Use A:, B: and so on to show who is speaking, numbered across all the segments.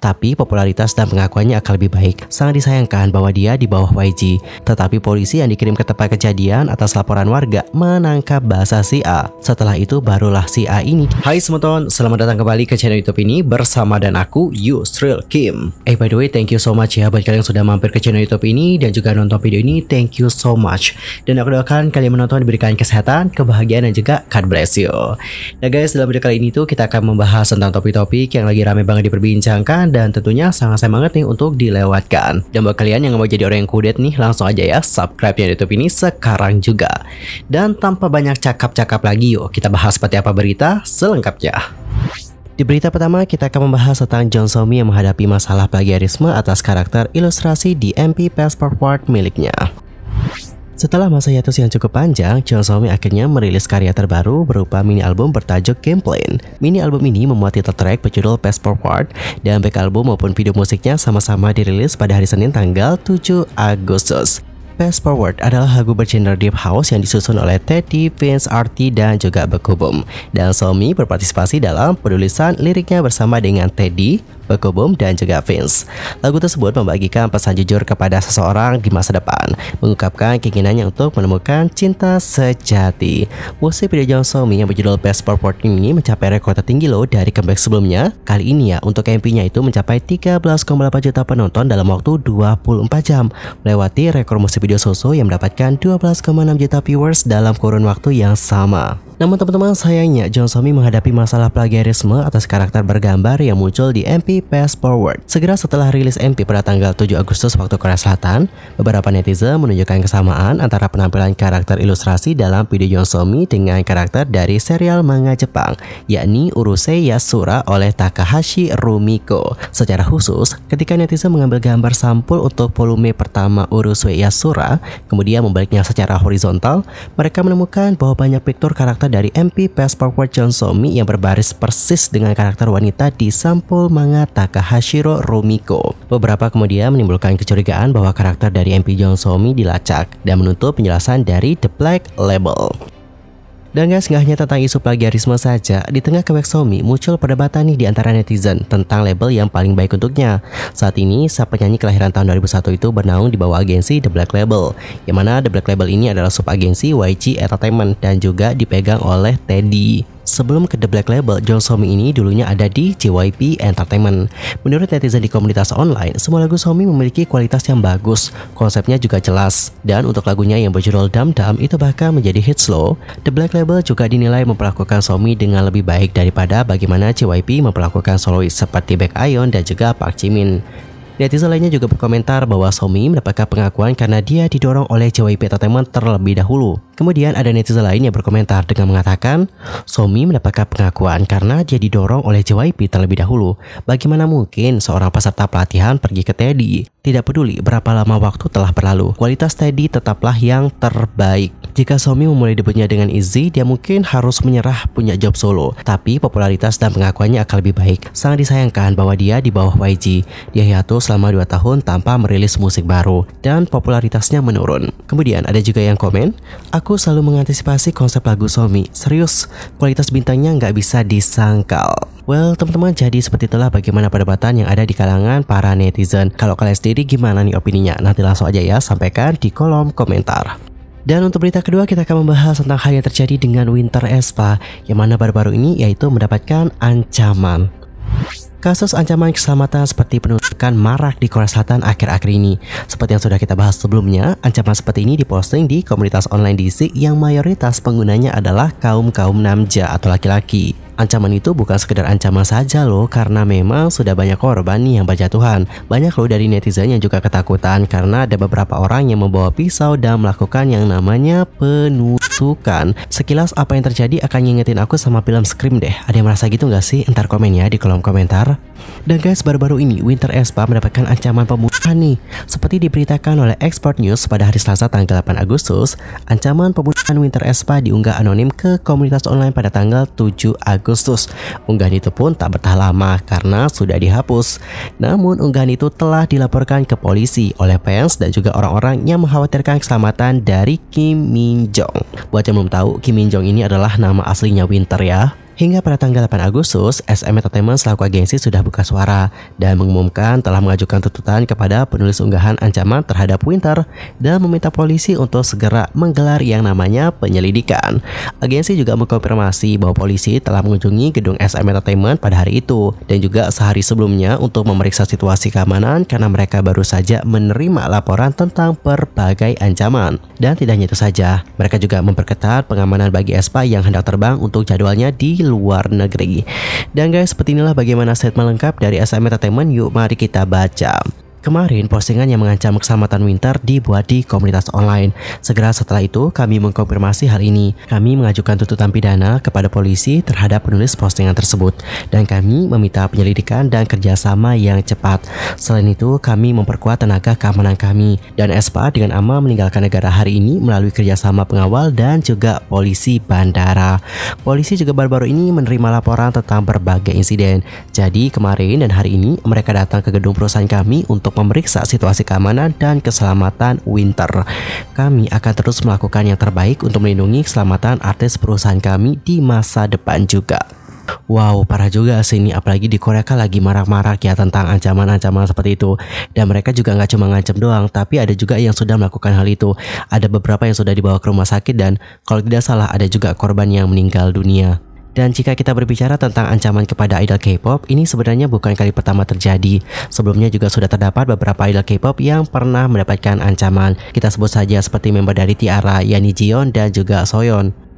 A: tapi popularitas dan pengakuannya akan lebih baik. Sangat disayangkan bahwa dia di bawah YG. Tetapi polisi yang dikirim ke tempat kejadian atas laporan warga menangkap basah si A. Setelah itu barulah si A ini. Hai semuanya, selamat datang kembali ke channel YouTube ini bersama dan aku Yusril Kim. By the way, thank you so much ya buat kalian yang sudah mampir ke channel YouTube ini dan juga nonton video ini. Thank you so much. Dan aku doakan kalian menonton diberikan kesehatan, kebahagiaan dan juga God bless you. Nah guys, dalam video kali ini tuh kita akan membahas tentang topik-topik yang lagi rame banget diperbincangkan dan tentunya sangat sayang banget nih untuk dilewatkan. Dan buat kalian yang mau jadi orang yang kudet nih, langsung aja ya subscribe channel YouTube ini sekarang juga. Dan tanpa banyak cakap-cakap lagi, yuk kita bahas seperti apa berita selengkapnya. Di berita pertama, kita akan membahas tentang Jong So-mi yang menghadapi masalah plagiarisme atas karakter ilustrasi di MP Passport World miliknya. Setelah masa hiatus yang cukup panjang, Jong So-mi akhirnya merilis karya terbaru berupa mini album bertajuk Game Plan. Mini album ini memuat title track berjudul Passport World dan back album maupun video musiknya sama-sama dirilis pada hari Senin tanggal 7 Agustus. Passport World adalah lagu bergenre deep house yang disusun oleh Teddy, Vince, Artie, dan juga Bekubum. Dan So-mi berpartisipasi dalam penulisan liriknya bersama dengan Teddy, Bekubum, dan juga Vince. Lagu tersebut membagikan pesan jujur kepada seseorang di masa depan, mengungkapkan keinginannya untuk menemukan cinta sejati. Musik video Jong So-mi yang berjudul Passport World ini mencapai rekor tertinggi loh dari comeback sebelumnya. Kali ini ya, untuk MP-nya itu mencapai 13,8 juta penonton dalam waktu 24 jam, melewati rekor musik video So-so yang mendapatkan 12,6 juta viewers dalam kurun waktu yang sama. Namun teman-teman, sayangnya Jong So-mi menghadapi masalah plagiarisme atas karakter bergambar yang muncul di MP Passport World. Segera setelah rilis MP pada tanggal 7 Agustus waktu Korea Selatan, beberapa netizen menunjukkan kesamaan antara penampilan karakter ilustrasi dalam video Jong So-mi dengan karakter dari serial manga Jepang, yakni Urusei Yatsura oleh Takahashi Rumiko. Secara khusus, ketika netizen mengambil gambar sampul untuk volume pertama Urusei Yatsura, kemudian membaliknya secara horizontal, mereka menemukan bahwa banyak picture karakter dari MP Passport World Jong So-mi yang berbaris persis dengan karakter wanita di sampul manga Takahashi Rumiko. Beberapa kemudian menimbulkan kecurigaan bahwa karakter dari MP Jong So-mi dilacak dan menuntut penjelasan dari The Black Label. Dan guys, nggak hanya tentang isu plagiarisme saja, di tengah comeback So-mi muncul perdebatan nih di antara netizen tentang label yang paling baik untuknya. Saat ini, sang penyanyi kelahiran tahun 2001 itu bernaung di bawah agensi The Black Label, yang mana The Black Label ini adalah subagensi YG Entertainment dan juga dipegang oleh Teddy. Sebelum ke The Black Label, Jong So-mi ini dulunya ada di JYP Entertainment. Menurut netizen di komunitas online, semua lagu So-mi memiliki kualitas yang bagus, konsepnya juga jelas, dan untuk lagunya yang berjudul Dum Dum itu bahkan menjadi hits loh. The Black Label juga dinilai memperlakukan So-mi dengan lebih baik daripada bagaimana JYP memperlakukan solois seperti Baekhyun dan juga Park Jimin. Netizen lainnya juga berkomentar bahwa So-mi mendapatkan pengakuan karena dia didorong oleh JYP Entertainment terlebih dahulu. Kemudian ada netizen lain yang berkomentar dengan mengatakan So-mi mendapatkan pengakuan karena dia didorong oleh JYP terlebih dahulu. Bagaimana mungkin seorang peserta pelatihan pergi ke Teddy? Tidak peduli berapa lama waktu telah berlalu, kualitas Teddy tetaplah yang terbaik. Jika So-mi memulai debutnya dengan Easy, dia mungkin harus menyerah punya job solo, tapi popularitas dan pengakuannya akan lebih baik. Sangat disayangkan bahwa dia di bawah YG. Dia hiatus selama 2 tahun tanpa merilis musik baru dan popularitasnya menurun. Kemudian ada juga yang komen, aku selalu mengantisipasi konsep lagu So-mi. Serius, kualitas bintangnya nggak bisa disangkal. Well, teman-teman, jadi seperti itulah bagaimana perdebatan yang ada di kalangan para netizen. Kalau kalian sendiri gimana nih opininya? Nanti langsung aja ya, sampaikan di kolom komentar. Dan untuk berita kedua, kita akan membahas tentang hal yang terjadi dengan Winter aespa, yang mana baru-baru ini yaitu mendapatkan ancaman. Kasus ancaman keselamatan seperti penusukan marak di Korea Selatan akhir-akhir ini. Seperti yang sudah kita bahas sebelumnya, ancaman seperti ini diposting di komunitas online DC yang mayoritas penggunanya adalah kaum-kaum namja atau laki-laki. Ancaman itu bukan sekedar ancaman saja loh, karena memang sudah banyak korban nih yang berjatuhan. Banyak loh dari netizen yang juga ketakutan karena ada beberapa orang yang membawa pisau dan melakukan yang namanya penusukan. Sekilas apa yang terjadi akan ngingetin aku sama film Scream deh. Ada yang merasa gitu nggak sih? Entar komen ya di kolom komentar. Dan guys, baru-baru ini Winter aespa mendapatkan ancaman pembunuhan nih. Seperti diberitakan oleh Export News pada hari Selasa tanggal 8 Agustus, ancaman pembunuhan Winter aespa diunggah anonim ke komunitas online pada tanggal 7 Agustus. Unggahan itu pun tak bertahan lama karena sudah dihapus. Namun unggahan itu telah dilaporkan ke polisi oleh fans dan juga orang-orang yang mengkhawatirkan keselamatan dari Kim Min Jong. Buat yang belum tahu, Kim Min Jong ini adalah nama aslinya Winter ya. Hingga pada tanggal 8 Agustus, SM Entertainment selaku agensi sudah buka suara dan mengumumkan telah mengajukan tuntutan kepada penulis unggahan ancaman terhadap Winter dan meminta polisi untuk segera menggelar yang namanya penyelidikan. Agensi juga mengkonfirmasi bahwa polisi telah mengunjungi gedung SM Entertainment pada hari itu dan juga sehari sebelumnya untuk memeriksa situasi keamanan karena mereka baru saja menerima laporan tentang berbagai ancaman. Dan tidak hanya itu saja, mereka juga memperketat pengamanan bagi Aespa yang hendak terbang untuk jadwalnya di luar negeri. Dan guys, seperti inilah bagaimana statement lengkap dari SM Entertainment. Yuk mari kita baca. Kemarin postingan yang mengancam keselamatan Winter dibuat di komunitas online. Segera setelah itu kami mengkonfirmasi hal ini. Kami mengajukan tuntutan pidana kepada polisi terhadap penulis postingan tersebut dan kami meminta penyelidikan dan kerjasama yang cepat. Selain itu kami memperkuat tenaga keamanan kami dan Aespa dengan aman meninggalkan negara hari ini melalui kerjasama pengawal dan juga polisi bandara. Polisi juga baru-baru ini menerima laporan tentang berbagai insiden. Jadi kemarin dan hari ini mereka datang ke gedung perusahaan kami untuk memeriksa situasi keamanan dan keselamatan Winter. Kami akan terus melakukan yang terbaik untuk melindungi keselamatan artis perusahaan kami di masa depan juga. Wow, parah juga sih ini, apalagi di Korea kan lagi marak-marak ya tentang ancaman-ancaman seperti itu. Dan mereka juga nggak cuma ngancam doang, tapi ada juga yang sudah melakukan hal itu. Ada beberapa yang sudah dibawa ke rumah sakit dan kalau tidak salah ada juga korban yang meninggal dunia. Dan jika kita berbicara tentang ancaman kepada idol K-pop, ini sebenarnya bukan kali pertama terjadi. Sebelumnya juga sudah terdapat beberapa idol K-pop yang pernah mendapatkan ancaman. Kita sebut saja seperti member dari T-ara, Yani Jiyeon dan juga Soyeon.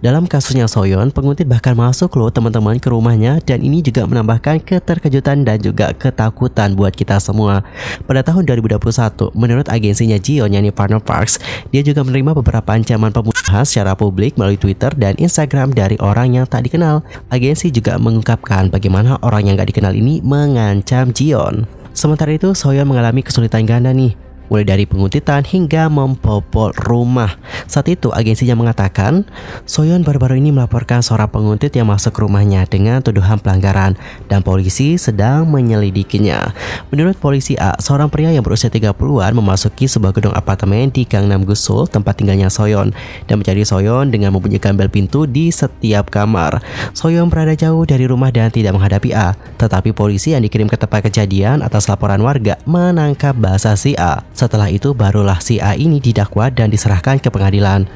A: Dalam kasusnya Soyeon, penguntit bahkan masuk loh teman-teman ke rumahnya dan ini juga menambahkan keterkejutan dan juga ketakutan buat kita semua. Pada tahun 2021, menurut agensinya Jiyeon yakni Partner Parks, dia juga menerima beberapa ancaman pembunuhan secara publik melalui Twitter dan Instagram dari orang yang tak dikenal. Agensi juga mengungkapkan bagaimana orang yang gak dikenal ini mengancam Jiyeon. Sementara itu, Soyeon mengalami kesulitan ganda nih, mulai dari penguntitan hingga membobol rumah. Saat itu agensinya mengatakan Soyeon baru-baru ini melaporkan seorang penguntit yang masuk ke rumahnya dengan tuduhan pelanggaran dan polisi sedang menyelidikinya. Menurut polisi A, seorang pria yang berusia 30-an memasuki sebuah gedung apartemen di Gangnam Gu-sul, tempat tinggalnya Soyeon, dan mencari Soyeon dengan membunyikan bel pintu di setiap kamar. Soyeon berada jauh dari rumah dan tidak menghadapi A, tetapi polisi yang dikirim ke tempat kejadian atas laporan warga menangkap basah si A. Setelah itu barulah si A ini didakwa dan diserahkan ke pengadilan.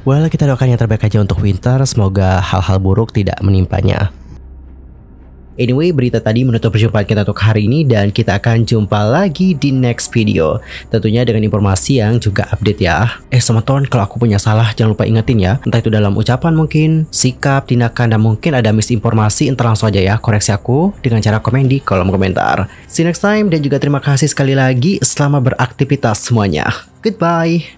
A: Well, kita doakan yang terbaik aja untuk Winter, semoga hal-hal buruk tidak menimpanya. Anyway, berita tadi menutup perjumpaan kita untuk hari ini dan kita akan jumpa lagi di next video. Tentunya dengan informasi yang juga update ya. Teman-teman, kalau aku punya salah jangan lupa ingetin ya. Entah itu dalam ucapan mungkin, sikap, tindakan, dan mungkin ada misinformasi, entar langsung aja ya koreksi aku dengan cara komen di kolom komentar. See you next time dan juga terima kasih sekali lagi. Selamat beraktivitas semuanya. Goodbye.